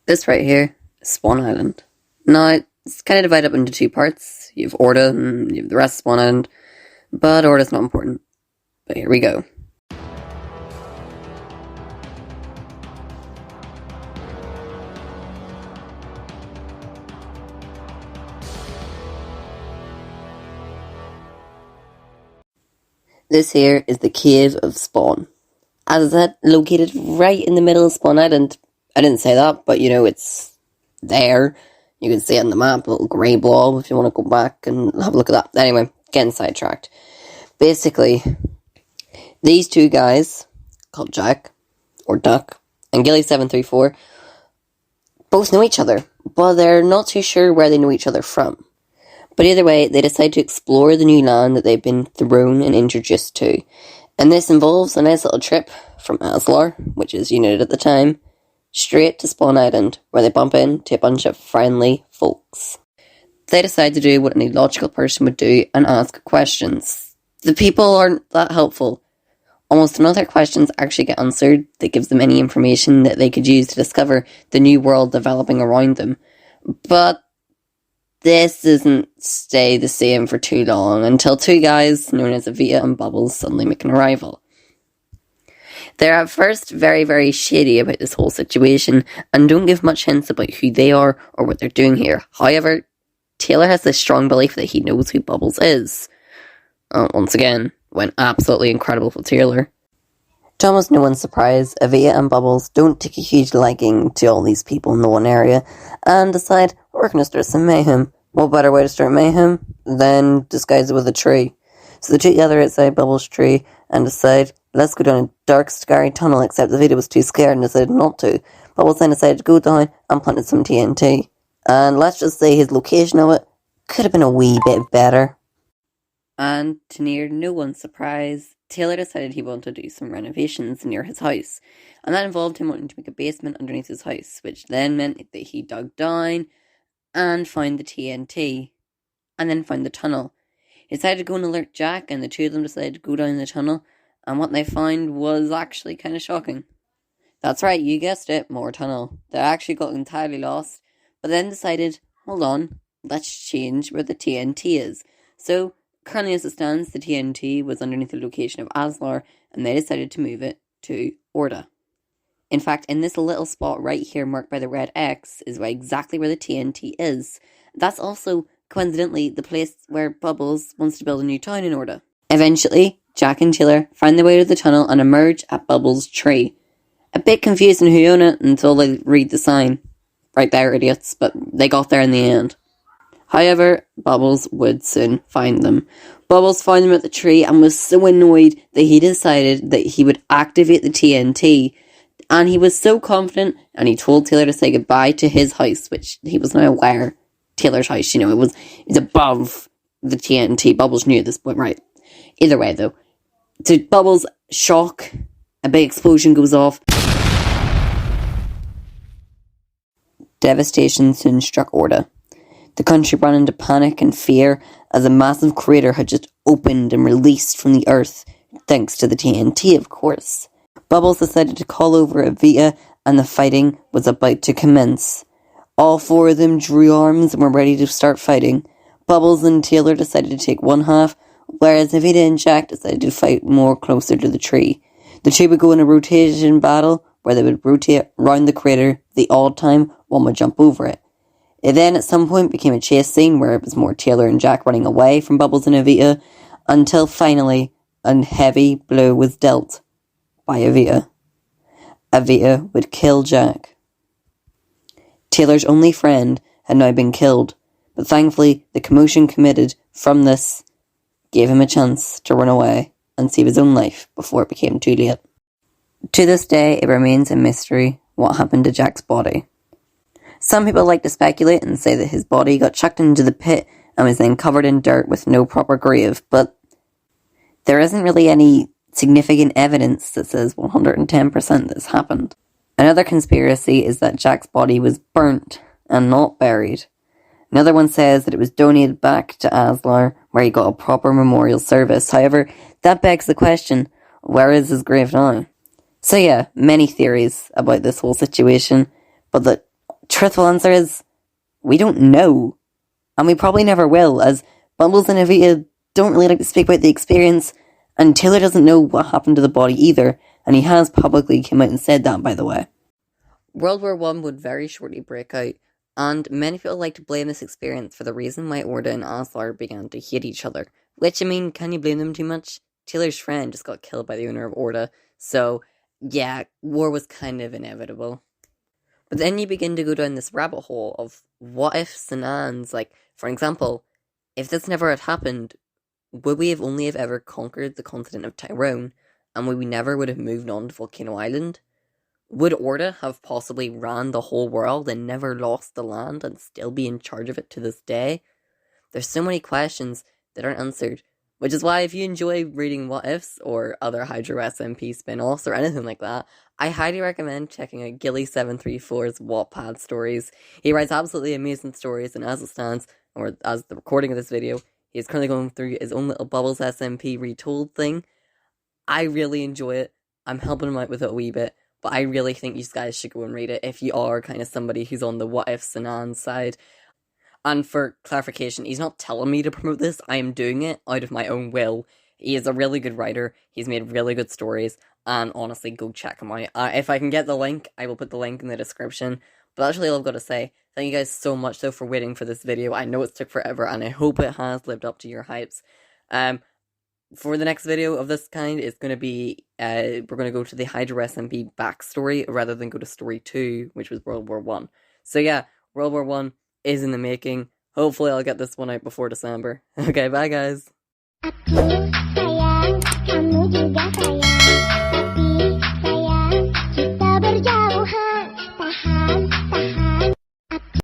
This right here is Swan Island. Now, it's kind of divided up into two parts. You have Orta and you have the rest of Swan Island, but Orta's not important. But here we go. This here is the Cave of Spawn. As I said, located right in the middle of Spawn Island. I didn't say that, but you know, it's there. You can see it on the map, a little grey blob if you want to go back and have a look at that. Anyway, getting sidetracked. Basically, these two guys, called Jack, or Duck, and Gilly734, both know each other, but they're not too sure where they know each other from. But either way, they decide to explore the new land that they've been thrown and introduced to. And this involves a nice little trip from Aslar, which is United at the time, straight to Spawn Island, where they bump into a bunch of friendly folks. They decide to do what any logical person would do and ask questions. The people aren't that helpful. Almost none of their questions actually get answered that gives them any information that they could use to discover the new world developing around them. But this doesn't stay the same for too long, until two guys known as Avita and Bubbles suddenly make an arrival. They're at first very, very shady about this whole situation, and don't give much hints about who they are or what they're doing here. However, Taylor has this strong belief that he knows who Bubbles is. Once again, went absolutely incredible for Taylor. To almost no one's surprise, Avita and Bubbles don't take a huge liking to all these people in the one area, and decide, we're going to start some mayhem. What better way to start mayhem than disguise it with a tree? So the two gather outside Bubbles' tree and decide, let's go down a dark, scary tunnel, except Avita was too scared and decided not to. Bubbles then decided to go down and planted some TNT. And let's just say his location of it could have been a wee bit better. And to near no one's surprise, Taylor decided he wanted to do some renovations near his house. And that involved him wanting to make a basement underneath his house, which then meant that he dug down and found the TNT, and then found the tunnel. He decided to go and alert Jack, and the two of them decided to go down the tunnel, and what they found was actually kind of shocking. That's right, you guessed it, more tunnel. They actually got entirely lost, but then decided, hold on, let's change where the TNT is. So, currently as it stands, the TNT was underneath the location of Aslar, and they decided to move it to Orta. In fact, in this little spot right here marked by the red X is exactly where the TNT is. That's also, coincidentally, the place where Bubbles wants to build a new town in Orta. Eventually, Jack and Taylor find their way to the tunnel and emerge at Bubbles' tree. A bit confused on who owned it until they read the sign. Right there, idiots, but they got there in the end. However, Bubbles would soon find them. Bubbles found them at the tree and was so annoyed that he decided that he would activate the TNT. And he was so confident, and he told Taylor to say goodbye to his house, which he was now aware. Taylor's house, you know, it was above the TNT. Bubbles knew at this point, right? Either way, though, to Bubbles' shock, a big explosion goes off. Devastation soon struck Orta. The country ran into panic and fear as a massive crater had just opened and released from the earth, thanks to the TNT, of course. Bubbles decided to call over Avita, and the fighting was about to commence. All four of them drew arms and were ready to start fighting. Bubbles and Taylor decided to take one half, whereas Avita and Jack decided to fight more closer to the tree. The two would go in a rotation battle, where they would rotate round the crater the odd time, one would jump over it. It then at some point became a chase scene where it was more Taylor and Jack running away from Bubbles and Avita, until finally a heavy blow was dealt by Avita. Avita would kill Jack. Taylor's only friend had now been killed, but thankfully the commotion committed from this gave him a chance to run away and save his own life before it became too late. To this day, it remains a mystery what happened to Jack's body. Some people like to speculate and say that his body got chucked into the pit and was then covered in dirt with no proper grave, but there isn't really any significant evidence that says 110% this happened. Another conspiracy is that Jack's body was burnt and not buried. Another one says that it was donated back to Aslar, where he got a proper memorial service. However, that begs the question, where is his grave now? So yeah, many theories about this whole situation, but the truthful answer is, we don't know. And we probably never will, as Bumbles and Evita don't really like to speak about the experience, and Taylor doesn't know what happened to the body either, and he has publicly come out and said that, by the way. World War I would very shortly break out, and many people like to blame this experience for the reason why Orda and Aslar began to hate each other. Which, I mean, can you blame them too much? Taylor's friend just got killed by the owner of Orda, so yeah, war was kind of inevitable. But then you begin to go down this rabbit hole of what ifs and ands. Like, for example, if this never had happened, would we have only have ever conquered the continent of Tyrone, and we never would have moved on to Volcano Island? Would Orda have possibly ran the whole world and never lost the land and still be in charge of it to this day? There's so many questions that aren't answered, which is why if you enjoy reading What Ifs or other Hydro SMP spin-offs or anything like that, I highly recommend checking out Gilly734's Wattpad stories. He writes absolutely amazing stories, and as it stands, or as the recording of this video, he is currently going through his own little Bubbles SMP retold thing. I really enjoy it. I'm helping him out with it a wee bit, but I really think you guys should go and read it if you are kind of somebody who's on the what ifs and ands side. And for clarification, he's not telling me to promote this, I am doing it out of my own will. He is a really good writer, he's made really good stories, and honestly, go check him out. If I can get the link, I will put the link in the description. But that's really all I've got to say. Thank you guys so much though for waiting for this video. I know it's took forever, and I hope it has lived up to your hypes. For the next video of this kind, it's going to be, we're going to go to the Hydra SMP backstory, rather than go to story 2, which was World War I. So yeah, World War I is in the making. Hopefully I'll get this one out before December. Okay, bye guys! Aku sayang, kamu juga sayang.